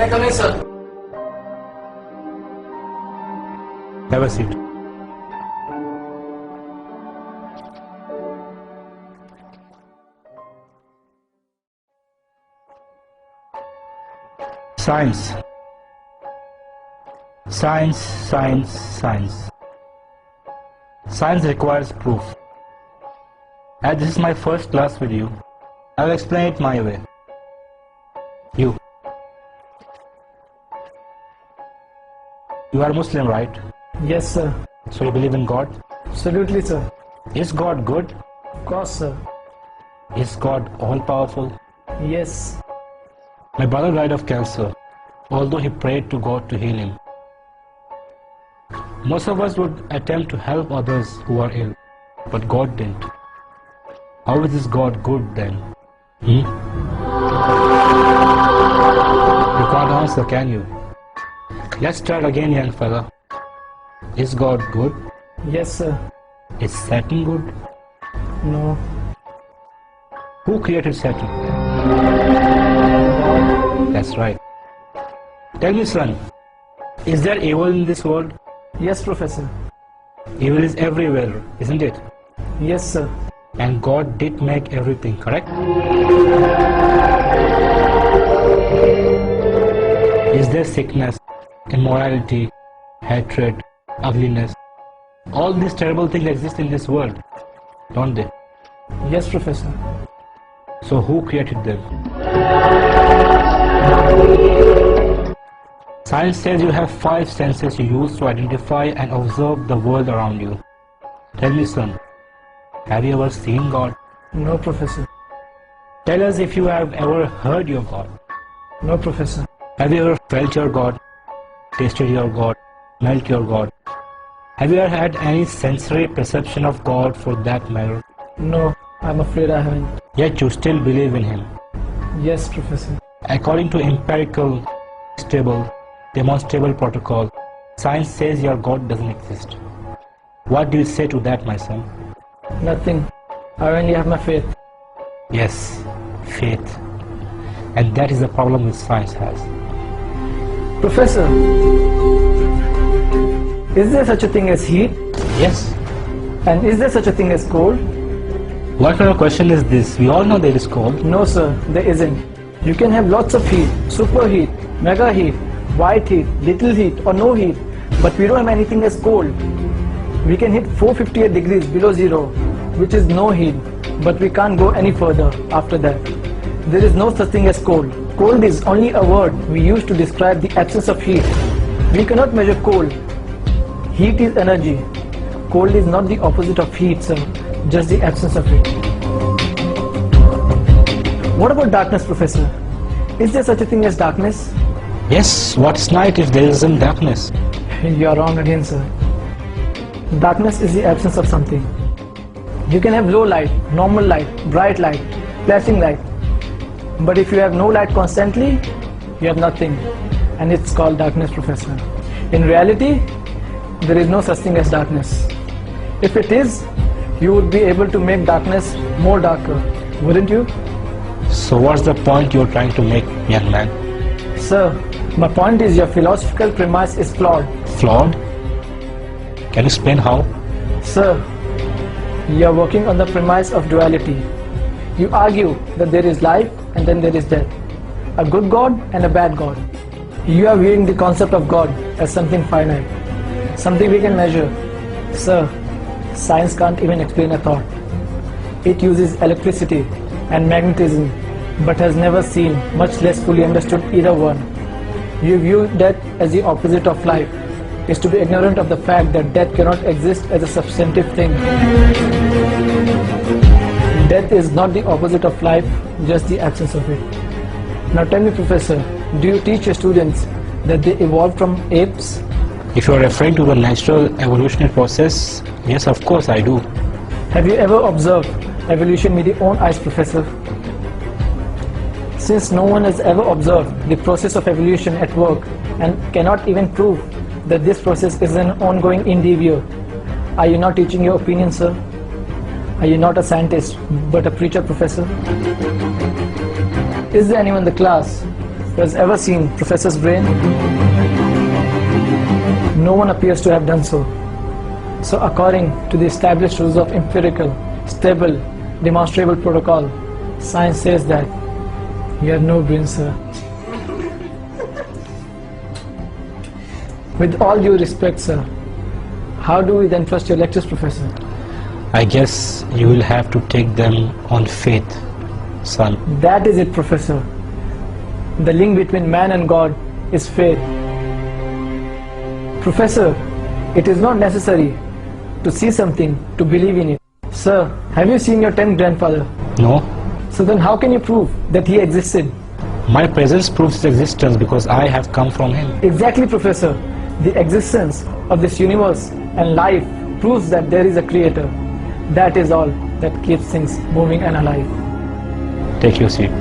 I come in, sir? Have a seat. Science. Science, science, science. Science requires proof. As this is my first class with you, I will explain it my way. You are Muslim, right? Yes, sir. So you believe in God? Absolutely, sir. Is God good? Of course, sir. Is God all-powerful? Yes. My brother died of cancer, although he prayed to God to heal him. Most of us would attempt to help others who are ill, but God didn't. How is this God good then? You can't answer, can you? Let's start again, young fella. Is God good? Yes, sir. Is Satan good? No. Who created Satan? That's right. Tell me, son, is there evil in this world? Yes, Professor. Evil is everywhere, isn't it? Yes, sir. And God did make everything, correct? Is there sickness, immorality, hatred, ugliness? All these terrible things exist in this world, don't they? Yes, Professor. So who created them? Science says you have 5 senses you use to identify and observe the world around you. Tell me, son, have you ever seen God? No, Professor. Tell us if you have ever heard your God. No, Professor. Have you ever felt your God, tasted your God, smelt your God? Have you ever had any sensory perception of God for that matter? No, I'm afraid I haven't. Yet you still believe in Him. Yes, Professor. According to empirical, stable, demonstrable protocol, science says your God doesn't exist. What do you say to that, my son? Nothing. I only have my faith. Yes, faith. And that is the problem which science has. Professor, is there such a thing as heat? Yes. And is there such a thing as cold? What kind of question is this? We all know there is cold. No, sir, there isn't. You can have lots of heat, super heat, mega heat, white heat, little heat or no heat, but we don't have anything as cold. We can hit 458 degrees below zero, which is no heat, but we can't go any further after that. There is no such thing as cold. Cold is only a word we use to describe the absence of heat. We cannot measure cold. Heat is energy. Cold is not the opposite of heat, sir, just the absence of it. What about darkness, Professor? Is there such a thing as darkness? Yes, what's night if there isn't darkness? You are wrong again, sir. Darkness is the absence of something. You can have low light, normal light, bright light, flashing light. But if you have no light constantly, you have nothing. And it's called darkness, Professor. In reality, there is no such thing as darkness. If it is, you would be able to make darkness more darker, wouldn't you? So what's the point you're trying to make, young man? Sir, my point is your philosophical premise is flawed. Flawed? Can you explain how? Sir, you are working on the premise of duality. You argue that there is life and then there is death. A good God and a bad God. You are viewing the concept of God as something finite, something we can measure. Sir, science can't even explain a thought. It uses electricity and magnetism, but has never seen, much less fully understood either one. You view death as the opposite of life, is to be ignorant of the fact that death cannot exist as a substantive thing. Death is not the opposite of life, just the absence of it. Now tell me, Professor, do you teach your students that they evolved from apes? If you are referring to the natural evolutionary process, yes, of course I do. Have you ever observed evolution with your own eyes, Professor? Since no one has ever observed the process of evolution at work and cannot even prove that this process is an ongoing endeavor, are you not teaching your opinion, sir? Are you not a scientist but a preacher, Professor? Is there anyone in the class who has ever seen Professor's brain? No one appears to have done so. So according to the established rules of empirical, stable, demonstrable protocol, science says that you have no brain, sir. With all due respect, sir, how do we then trust your lectures, Professor? I guess you will have to take them on faith, son. That is it, Professor. The link between man and God is faith. Professor, it is not necessary to see something to believe in it. Sir, have you seen your 10th grandfather? No? So then how can you prove that he existed? My presence proves his existence because I have come from him. Exactly, Professor. The existence of this universe and life proves that there is a creator. That is all that keeps things moving and alive. Take your seat.